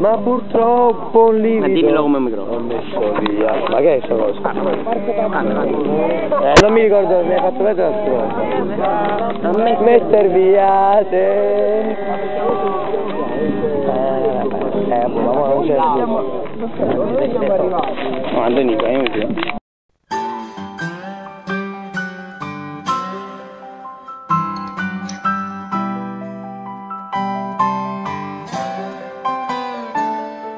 Ma purtroppo un livido. Ma dimmelo come un microfono. Ho messo via. Ma che è sta cosa? Non mi ricordo, mi hai fatto vedere la strofa. Metter via te. Ma non c'è più. No, Antonio, io più.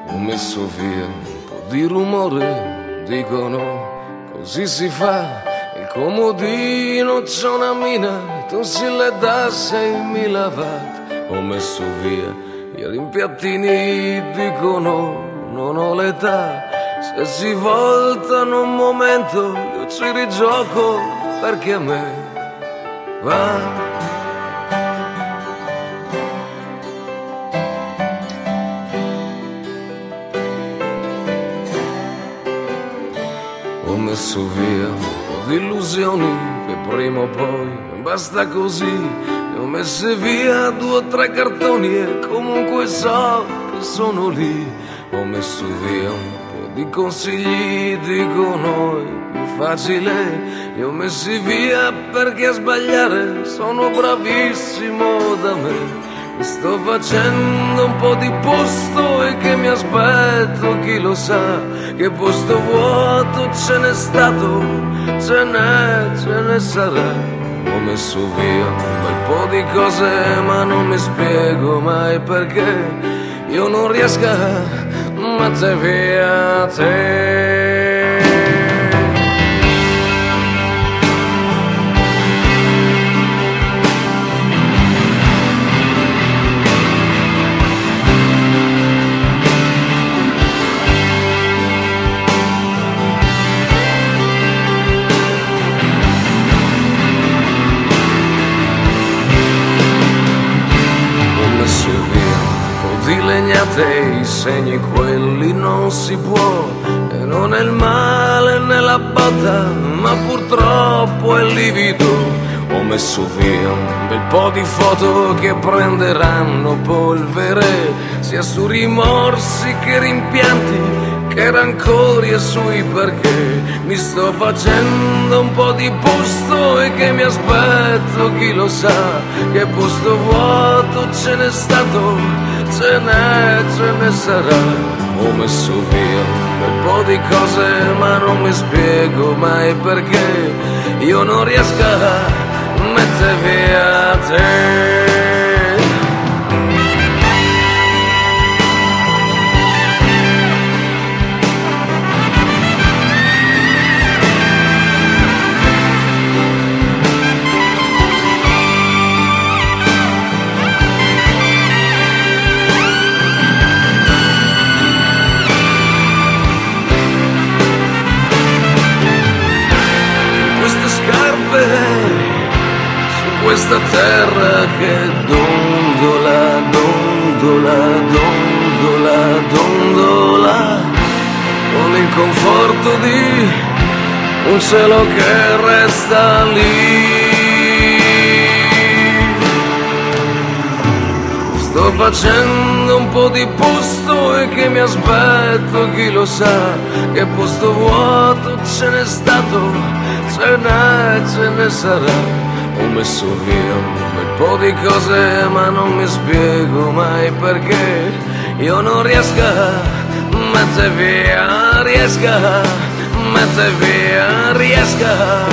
Ho messo via un po' di rumore, dicono così si fa, il comodino c'è una mina, tu si le dà 6.000 watt. Ho messo via i rimpiattini, dicono non ho l'età, se si voltano un momento io ci rigioco perché a me va. Ho messo via un po' di illusioni che prima o poi basta così. Ne ho messe via 2 o 3 cartoni e comunque so che sono lì. Ho messo via un po' di consigli, dicono è più facile. Li ho messi via perché a sbagliare sono bravissimo da me. Mi sto facendo un po' di posto e che mi aspetto, chi lo sa, che posto vuoto ce n'è stato, ce ne sarà. Ho messo via un bel po' di cose ma non mi spiego mai perché io non riesco a mettere via te. I segni quelli non si può, e non è il male né la botta, ma purtroppo è livido. Ho messo via un bel po' di foto che prenderanno polvere, sia su rimorsi che rimpianti, che rancori e sui perché. Mi sto facendo un po' di posto e che mi aspetto, chi lo sa, che posto vuoto ce n'è stato, ce ne sarà. Ho messo via un bel po' di cose ma non mi spiego mai perché io non riesco a mettere via te. Questa terra che dondola, dondola, dondola, dondola, con il conforto di un cielo che resta lì. Sto facendo un po' di posto e che mi aspetto, chi lo sa, che posto vuoto ce n'è stato, ce ne sarà. Ho messo via un bel po' di cose ma non mi spiego mai perché io non riesco a mettere via, riesco a mettere via, riesco a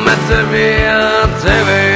mettere via te.